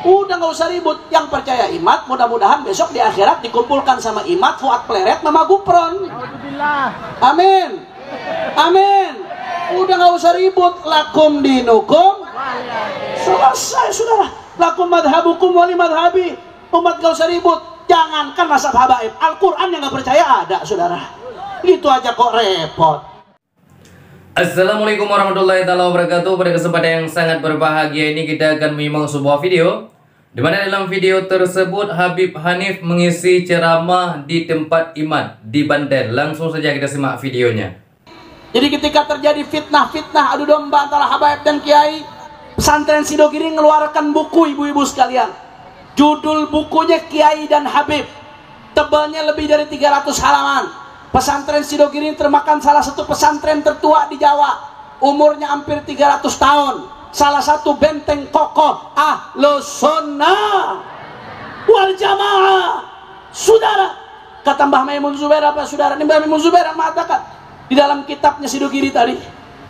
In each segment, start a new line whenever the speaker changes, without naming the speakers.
Udah nggak usah ribut. Yang percaya Imat, mudah-mudahan besok di akhirat dikumpulkan sama Imat, Fuad Pleret, Mama Gupron. Amin. Amin. Udah nggak usah ribut. Lakum dinukum. Selesai, saudara. Lakum madhabukum wali madhabi. Umat nggak usah ribut. Jangankan mazhab habaib, Al-Quran yang nggak percaya ada, saudara. Gitu aja kok repot.
Assalamualaikum warahmatullahi wabarakatuh. Pada kesempatan yang sangat berbahagia ini kita akan menyimak sebuah video di mana dalam video tersebut Habib Hanif mengisi ceramah di tempat Imat di Banten. Langsung saja kita simak videonya.
Jadi ketika terjadi fitnah adu domba antara habaib dan kiai, pesantren Sidogiri mengeluarkan buku, ibu-ibu sekalian. Judul bukunya Kiai dan Habib. Tebalnya lebih dari 300 halaman. Pesantren Sidogiri termakan salah satu pesantren tertua di Jawa. Umurnya hampir 300 tahun. Salah satu benteng kokoh Ahlus Sunnah wal Jamaah. Saudara, kata Mbah Maimun Zubair apa saudara? Ini Mbah Maimun Zubair yang mengatakan di dalam kitabnya Sidogiri tadi.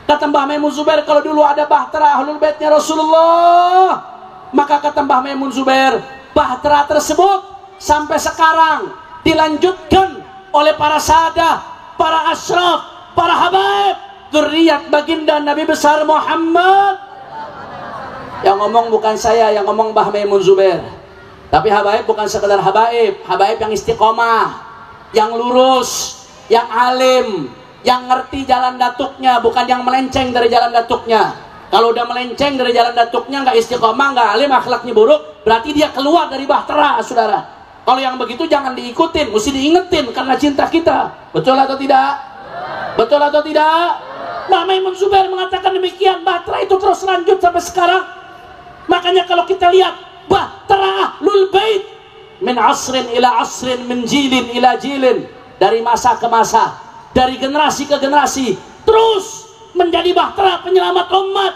Kata Mbah Maimun Zubair, kalau dulu ada bahtera Ahlul Baitnya Rasulullah, maka kata Mbah Maimun Zubair, bahtera tersebut sampai sekarang dilanjutkan oleh para sahadah, para asyraf, para habaib, dzurriyyat baginda Nabi besar Muhammad. Yang ngomong bukan saya, yang ngomong Mbah Maimun Zubair. Tapi habaib bukan sekedar habaib, habaib yang istiqomah, yang lurus, yang alim, yang ngerti jalan datuknya, bukan yang melenceng dari jalan datuknya. Kalau udah melenceng dari jalan datuknya, nggak istiqomah, nggak alim, akhlaknya buruk, berarti dia keluar dari bahtera, saudara. Kalau yang begitu jangan diikutin, mesti diingetin karena cinta kita. Betul atau tidak? Betul atau tidak? Mbah Maimun Zubair mengatakan demikian. Bahtera itu terus lanjut sampai sekarang. Makanya kalau kita lihat bahtera Ahlul Bait, min asrin ila asrin, min jilin ila jilin, dari masa ke masa, dari generasi ke generasi, terus menjadi bahtera penyelamat umat.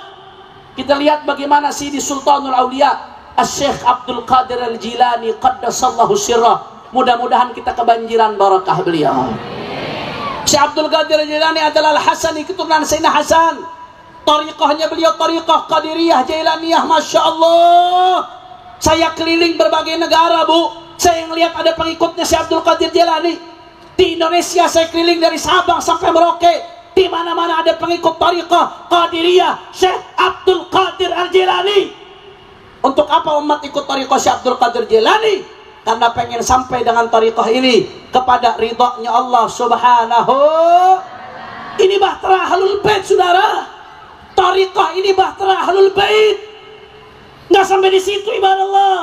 Kita lihat bagaimana Sidi Sultanul Aulia Asy-Syaikh Abdul Qadir Al-Jilani qaddasallahu sirrah. Mudah-mudahan kita kebanjiran barakah beliau. Syekh Abdul Qadir Al-Jilani adalah Al-Hasani, keturunan Sayyidina Hasan. Tariqahnya beliau tariqah Qadiriyah Jailaniyah, Masya Allah. Saya keliling berbagai negara, Bu. Saya ngelihat ada pengikutnya Syekh Abdul Qadir Jilani. Di Indonesia saya keliling dari Sabang sampai Merauke. Di mana-mana ada pengikut tariqah Qadiriyah Syekh Abdul Qadir Al-Jilani. Untuk apa umat ikut tariqah Syekh Abdul Qadir Jilani? Karena pengen sampai dengan tariqah ini kepada ridhonya Allah Subhanahu. Ini bahtera Ahlul Bait, saudara. Tariqah ini bahtera Ahlul Bait. Nggak sampai di situ, ibadah Allah.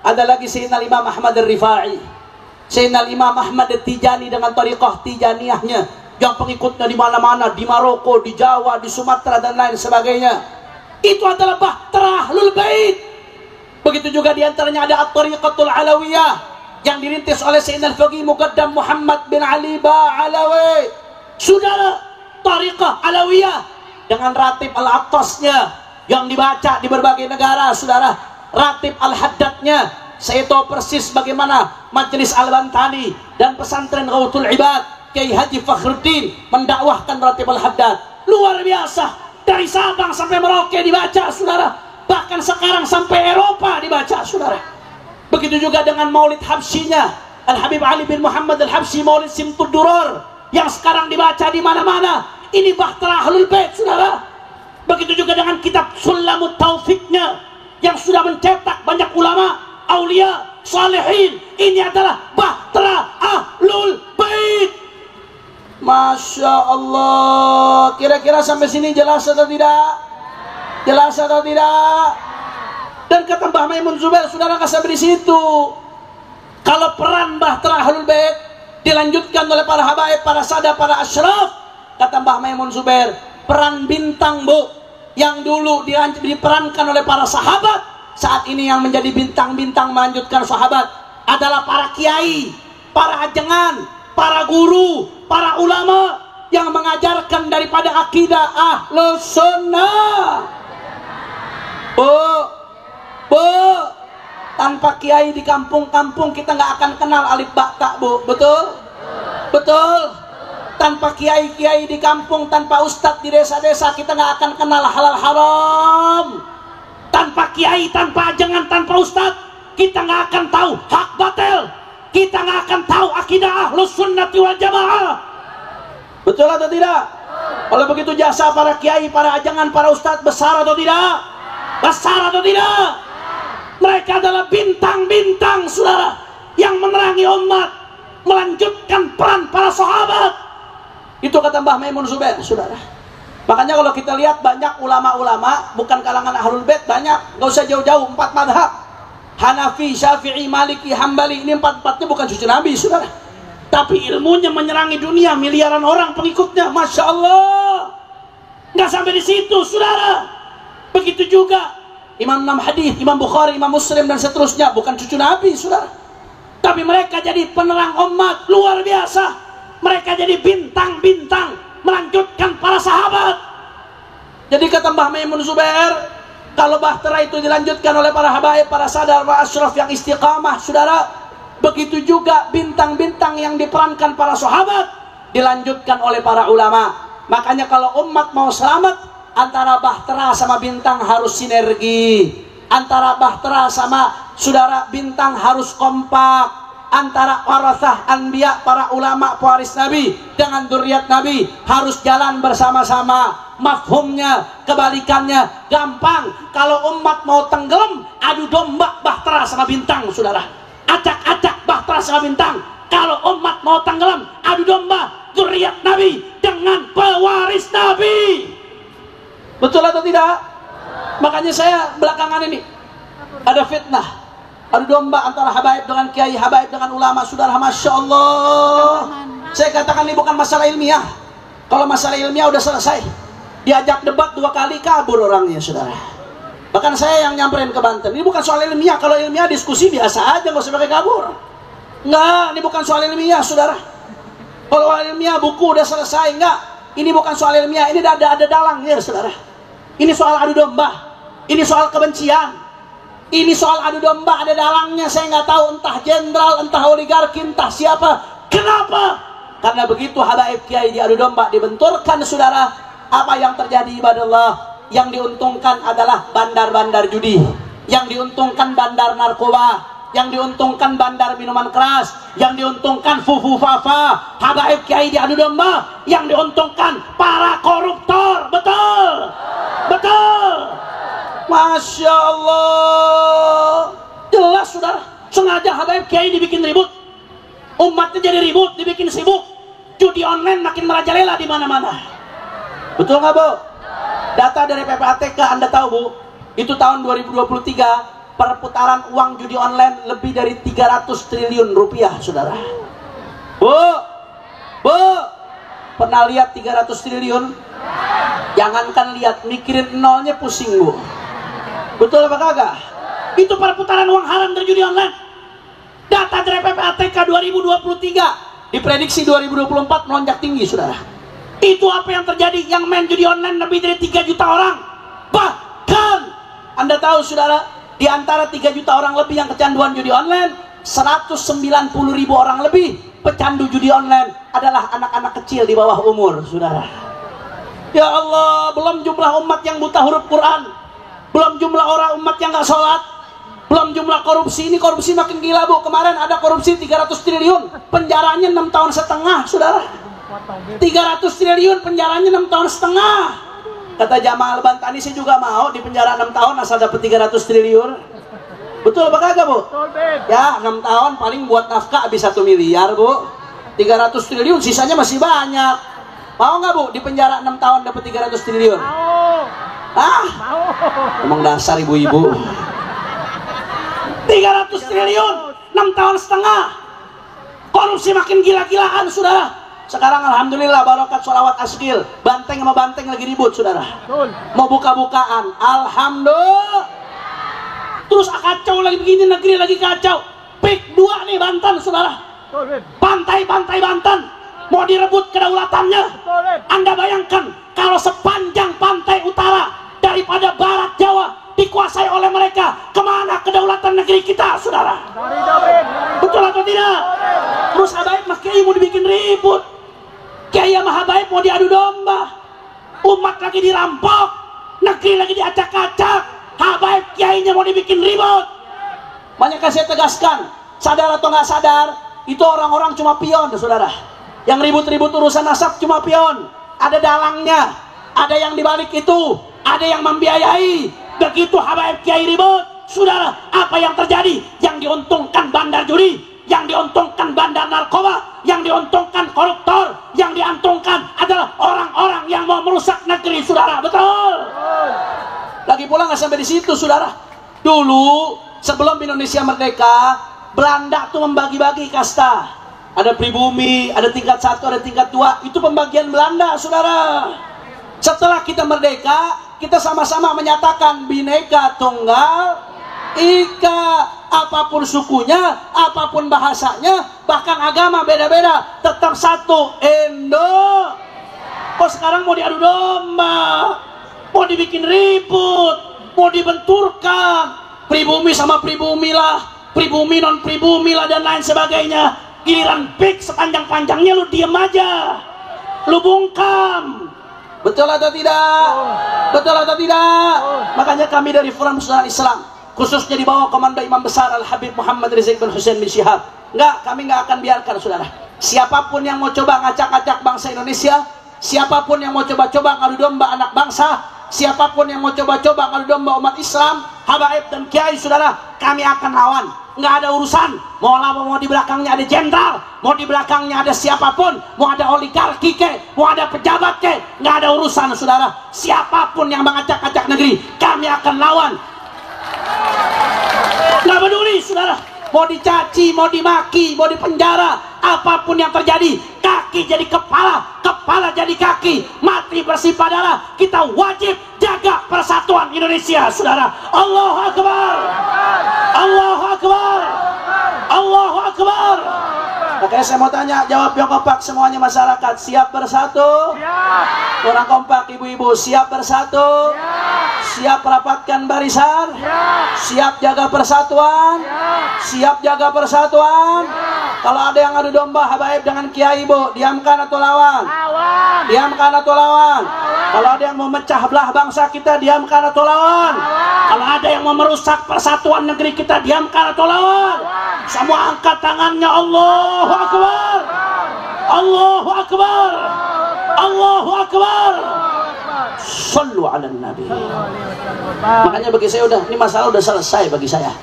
Ada lagi Sayyidina Imam Ahmad Ar-Rifai, Sayyidina Imam Ahmad At-Tijani dengan tariqah Tijaniyahnya, yang pengikutnya di mana-mana, di Maroko, di Jawa, di Sumatera dan lain sebagainya. Itu adalah bahtera Ahlul Bait. Begitu juga diantaranya ada At-Tariqatul Alawiyah yang dirintis oleh Sayyidina Al-Faqih Muqaddam Muhammad bin Ali Ba'alawi. Saudara, Tariqah Alawiyah dengan ratib Al-Attasnya yang dibaca di berbagai negara, saudara. Ratib Al-Haddadnya, saya tahu persis bagaimana Majelis Al-Bantani dan pesantren Ghautul Ibad Kiai Haji Fakhruddin mendakwahkan Ratib Al-Haddad. Luar biasa. Dari Sabang sampai Merauke dibaca, saudara. Bahkan sekarang sampai Eropa dibaca, saudara. Begitu juga dengan Maulid Habsyinya Al-Habib Ali bin Muhammad Al-Habsyi, Maulid Simtud Duror, yang sekarang dibaca di mana-mana. Ini bahtera Ahlul Bait, saudara. Begitu juga dengan kitab Sulamut Taufiknya yang sudah mencetak banyak ulama, aulia, salihin. Ini adalah bahtera Ahlul Bait. Masya Allah. Kira-kira sampai sini jelas atau tidak? Jelas atau tidak? Dan kata Mbah Maimun Zubair, saudara, nggak sampai di situ. Kalau peran bahtera Ahlul Bait dilanjutkan oleh para habaib, para sahadat, para asyraf, kata Mbah Maimun Zubair, peran bintang, Bu, yang dulu diperankan oleh para sahabat, saat ini yang menjadi bintang-bintang melanjutkan sahabat adalah para kiai, para ajengan, para guru, para ulama yang mengajarkan daripada akidah Ahlus Sunnah. Bu, tanpa kiai di kampung-kampung kita nggak akan kenal alif ba ta, Bu. Betul? Betul. Tanpa kiai-kiai di kampung, tanpa ustadz di desa-desa, kita nggak akan kenal halal haram. Tanpa Tanpa kiai, tanpa ajangan, tanpa ustadz, kita nggak akan tahu hak batil. Kita nggak akan tahu akidah Ahlus Sunnati wal Jamaah. Betul atau tidak? Oleh begitu jasa para kiai, para ajangan, para ustadz besar atau tidak? Besar atau tidak? Mereka adalah bintang-bintang, saudara, yang menerangi umat, melanjutkan peran para sahabat. Itu kata Mbah Maimun Zubair, saudara. Makanya kalau kita lihat banyak ulama-ulama bukan kalangan Ahlul Bait, banyak, nggak usah jauh-jauh, 4 madhab, Hanafi, Syafi'i, Maliki, Hambali, ini 4-4-nya bukan cucu Nabi, saudara. Tapi ilmunya menyerangi dunia, miliaran orang pengikutnya, Masya Allah. Nggak sampai di situ, saudara. Begitu juga Imam 6 hadis, Imam Bukhari, Imam Muslim, dan seterusnya, bukan cucu Nabi, saudara. Tapi mereka jadi penerang umat, luar biasa. Mereka jadi bintang-bintang, melanjutkan para sahabat. Jadi kata Mbah Maimun Zubair, kalau bahtera itu dilanjutkan oleh para habaib, para sadar, para asyraf yang istiqamah, saudara, begitu juga bintang-bintang yang diperankan para sahabat dilanjutkan oleh para ulama. Makanya kalau umat mau selamat, antara bahtera sama bintang harus sinergi. Antara bahtera sama saudara bintang harus kompak. Antara warasah anbiya, para ulama pewaris Nabi, dengan dzurriyyat Nabi harus jalan bersama-sama. Mafhumnya, kebalikannya gampang. Kalau umat mau tenggelam, adu domba bahtera sama bintang, saudara. Acak-acak bahtera sama bintang. Kalau umat mau tenggelam, adu domba dzurriyyat Nabi dengan pewaris Nabi. Betul atau tidak? Makanya saya belakangan ini ada fitnah, adu domba antara habaib dengan kiai, habaib dengan ulama, saudara. Masya Allah. Saya katakan ini bukan masalah ilmiah. Kalau masalah ilmiah udah selesai. Diajak debat 2 kali kabur orangnya, saudara. Bahkan saya yang nyamperin ke Banten. Ini bukan soal ilmiah. Kalau ilmiah diskusi biasa aja, nggak usah pakai kabur. Enggak, ini bukan soal ilmiah, saudara. Kalau ilmiah buku udah selesai, enggak. Ini bukan soal ilmiah. Ini ada dalang ya, saudara. Ini soal adu domba. Ini soal kebencian. Ini soal adu domba, ada dalangnya. Saya nggak tahu, entah jenderal, entah oligarki, entah siapa. Kenapa? Karena begitu habaib kiai diadu domba, dibenturkan, saudara. Apa yang terjadi, ibadallah? Yang diuntungkan adalah bandar-bandar judi, yang diuntungkan bandar narkoba, yang diuntungkan bandar minuman keras, yang diuntungkan fufu fafa. Habaib kiai diadu domba, yang diuntungkan para koruptor. Betul? Betul? Masya Allah. Jelas, saudara. Sengaja habaib kiai dibikin ribut, umatnya jadi ribut, dibikin sibuk. Judi online makin merajalela di mana-mana. Betul nggak, Bu? Data dari PPATK Anda tahu, Bu, itu tahun 2023 perputaran uang judi online lebih dari 300 triliun rupiah, saudara. Bu, pernah lihat 300 triliun? Jangankan lihat, mikirin nolnya pusing, Bu. Betul apa kagak? Itu perputaran uang haram dari judi online. Data dari PPATK 2023, diprediksi 2024 melonjak tinggi, saudara. Itu apa yang terjadi? Yang main judi online lebih dari 3 juta orang. Bahkan Anda tahu, saudara, di antara 3 juta orang lebih yang kecanduan judi online, 190.000 orang lebih pecandu judi online adalah anak-anak kecil di bawah umur, saudara. Ya Allah, belum jumlah umat yang buta huruf Quran, belum jumlah orang umat yang nggak sholat, belum jumlah korupsi. Ini korupsi makin gila, Bu. Kemarin ada korupsi 300 triliun, penjaranya 6 tahun setengah, saudara. 300 triliun, penjaranya 6 tahun setengah. Kata Jamal Bantani, saya juga mau di penjara 6 tahun asal dapat 300 triliun. Betul apa kagak, Bu? Ya, 6 tahun paling buat nafkah habis 1 miliar, Bu. 300 triliun sisanya masih banyak. Mau nggak, Bu, di penjara 6 tahun dapat 300 triliun? Mau. Ah? Mau. Emang dasar ibu-ibu. 300 triliun, 6 tahun setengah. Korupsi makin gila-gilaan, saudara. Sekarang alhamdulillah barokat sholawat askil, banteng sama banteng lagi ribut, saudara. Mau buka-bukaan, alhamdulillah. Terus kacau lagi begini, negeri lagi kacau. Pik 2 nih Banten, saudara. Pantai-pantai Banten mau direbut kedaulatannya. Anda bayangkan kalau sepanjang pantai utara daripada barat Jawa dikuasai oleh mereka, kemana kedaulatan negeri kita, saudara? Betul atau tidak? Terus habaib mas kiai mau dibikin ribut, kiai sama habaib mau diadu domba, umat lagi dirampok, negeri lagi diacak-acak. habaib kiainya mau dibikin ribut. Banyak saya tegaskan, sadar atau nggak sadar, itu orang-orang cuma pion, saudara. Yang ribut-ribut urusan nasab cuma pion. Ada dalangnya, ada yang dibalik itu, ada yang membiayai. Begitu habaib kiai ribut, saudara, apa yang terjadi? Yang diuntungkan bandar judi, yang diuntungkan bandar narkoba, yang diuntungkan koruptor, yang diuntungkan adalah orang-orang yang mau merusak negeri, saudara. Betul? Lagi pula nggak sampai di situ, saudara. Dulu sebelum Indonesia merdeka, Belanda tuh membagi-bagi kasta. Ada pribumi, ada tingkat 1, ada tingkat 2. Itu pembagian Belanda, saudara. Setelah kita merdeka, kita sama-sama menyatakan Bhinneka Tunggal Ika. Apapun sukunya, apapun bahasanya, bahkan agama beda-beda, tetap satu, Indo. Kok sekarang mau diadu domba, mau dibikin ribut, mau dibenturkan, pribumi sama pribumi lah, pribumi non pribumi lah, dan lain sebagainya. Giliran pik sepanjang-panjangnya lu diem aja, lu bungkam. Betul atau tidak? Betul atau tidak? Makanya kami dari Forum Persaudaraan Islam, khususnya di bawah komando Imam Besar Al-Habib Muhammad Rizik bin Hussein bin Syihab, kami nggak akan biarkan, saudara. Siapapun yang mau coba ngacak-ngacak bangsa Indonesia, siapapun yang mau coba-coba ngadu domba anak bangsa, siapapun yang mau coba-coba ngadu domba umat Islam, habaib dan kiai, saudara, kami akan lawan. Nggak ada urusan, mau di belakangnya ada jenderal, mau di belakangnya ada siapapun, mau ada oligarki ke, mau ada pejabat ke, nggak ada urusan, saudara. Siapapun yang mengacak-acak negeri, kami akan lawan. Nggak peduli, saudara, mau dicaci, mau dimaki, mau dipenjara, apapun yang terjadi, kaki jadi kepala, kepala jadi kaki, mati bersih darah. Kita wajib jaga persatuan Indonesia, saudara. Allahu Akbar, Allahu Akbar, Allahu Akbar. Makanya saya mau tanya, jawab yang kompak semuanya masyarakat. Siap bersatu? Siap. Orang kompak, ibu-ibu, siap bersatu? Siap. Siap rapatkan barisan? Siap. Siap jaga persatuan? Siap. Siap jaga persatuan? Kalau ada yang adu domba habaib dengan kiai, bu, diamkan atau lawan? Lawan. Diamkan atau lawan? Kalau ada yang mau mecah belah bangsa kita, diamkan atau lawan? Kalau ada yang mau merusak persatuan negeri kita, diamkan atau lawan? Semua angkat tangannya. Allahu Akbar, Allahu Akbar, Allahu Akbar. Sallu ala Nabi. Makanya bagi saya udah, ini masalah udah selesai bagi saya.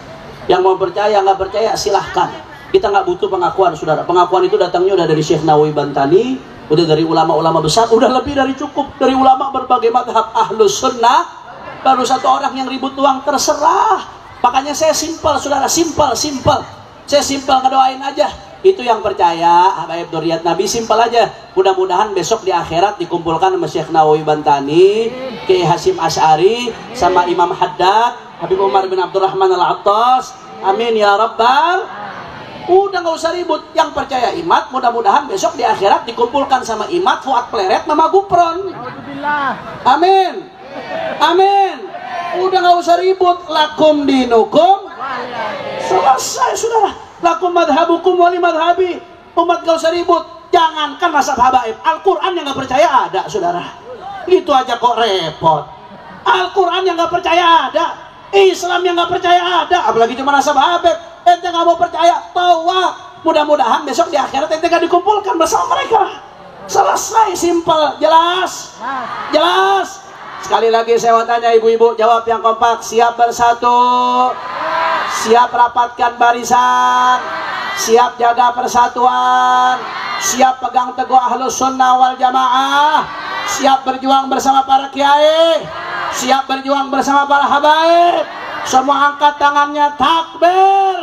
Yang mau percaya nggak percaya silahkan. Kita nggak butuh pengakuan, saudara. Pengakuan itu datangnya udah dari Syekh Nawawi Bantani, udah dari ulama-ulama besar, udah lebih dari cukup. Dari ulama berbagai mazhab Ahlus Sunnah. Baru satu orang yang ribut uang, terserah. Makanya saya simpel, saudara, simpel. Saya simpel ngedoain aja. Itu yang percaya habaib dzurriyyat Nabi, simpel aja. Mudah-mudahan besok di akhirat dikumpulkan sama Syekh Nawawi Bantani, Kiai Hasyim Asy'ari, sama Imam Haddad, Habib Umar bin Abdurrahman Al-Attas. Amin ya rabbal. Udah nggak usah ribut. Yang percaya Imat, mudah-mudahan besok di akhirat dikumpulkan sama Imat, Fuad Pleret, Mama Gupron. Amin, amin. Udah nggak usah ribut. Lakum dinukum, selesai, saudara. Lakum madhabukum wali madhabi. Umat gak usah ribut. Jangankan mazhab habaib, Al-Quran yang gak percaya ada, saudara. Itu aja kok repot. Al-Quran yang gak percaya ada, Islam yang gak percaya ada, apalagi cuma mazhab habaib. Ente gak mau percaya, tawak. Mudah-mudahan besok di akhirat ente gak dikumpulkan bersama mereka. Selesai, simpel, jelas, jelas. Sekali lagi saya mau tanya, ibu-ibu, jawab yang kompak. Siap bersatu? Siap rapatkan barisan? Siap jaga persatuan? Siap pegang teguh Ahlus Sunnah wal Jamaah? Siap berjuang bersama para kiai? Siap berjuang bersama para habaib? Semua angkat tangannya, takbir.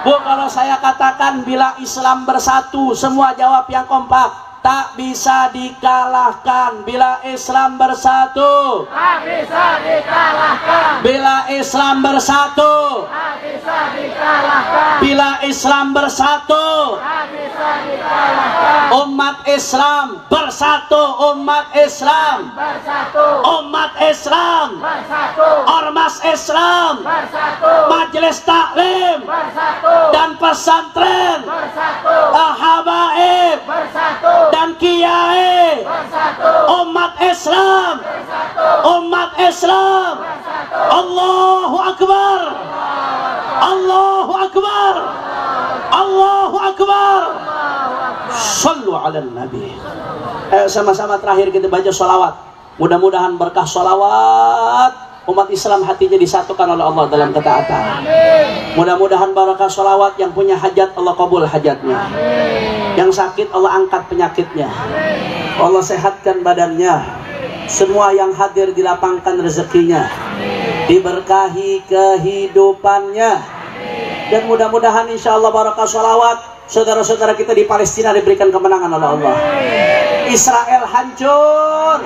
Bu, kalau saya katakan bila Islam bersatu, semua jawab yang kompak. Tak bisa dikalahkan bila Islam bersatu. Tak bisa dikalahkan. Bila Islam bersatu. Tak bisa dikalahkan. Bila Islam bersatu. Tak bisa dikalahkan. Umat Islam bersatu. Umat Islam bersatu. Umat Islam bersatu. Ormas Islam bersatu. majelis taklim
bersatu,
dan pesantren,
bersatu,
habaib
bersatu,
dan kiai,
bersatu,
umat Islam, umat Islam. Allahu Akbar, Allahu Akbar, Allahu Akbar. Sallu ala Nabi. Sama-sama terakhir kita baca sholawat. Mudah-mudahan berkah sholawat umat Islam hatinya disatukan oleh Allah dalam ketaatan. Mudah-mudahan barakah sholawat, yang punya hajat Allah kabul hajatnya, yang sakit Allah angkat penyakitnya, Allah sehatkan badannya, semua yang hadir dilapangkan rezekinya, diberkahi kehidupannya, dan mudah-mudahan insya Allah barakah sholawat saudara-saudara kita di Palestina diberikan kemenangan oleh Allah. Israel hancur,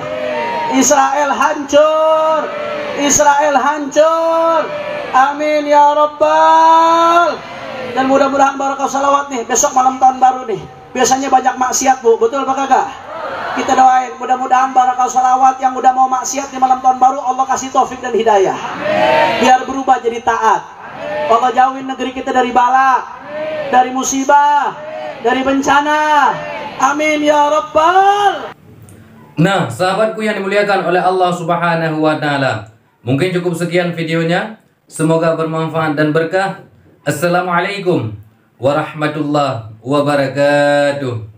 Israel hancur, Israel hancur. Amin ya Rabbal. Dan mudah-mudahan barakah salawat nih, besok malam tahun baru nih. Biasanya banyak maksiat bu, betul apa kagak? Kita doain mudah-mudahan barakah salawat yang udah mau maksiat di malam tahun baru Allah kasih taufik dan hidayah. Biar berubah jadi taat. Allah jauhin negeri kita dari bala, dari musibah, dari bencana. Amin ya Rabbal.
Nah, sahabatku yang dimuliakan oleh Allah Subhanahu wa Ta'ala, mungkin cukup sekian videonya. Semoga bermanfaat dan berkah. Assalamualaikum warahmatullahi wabarakatuh.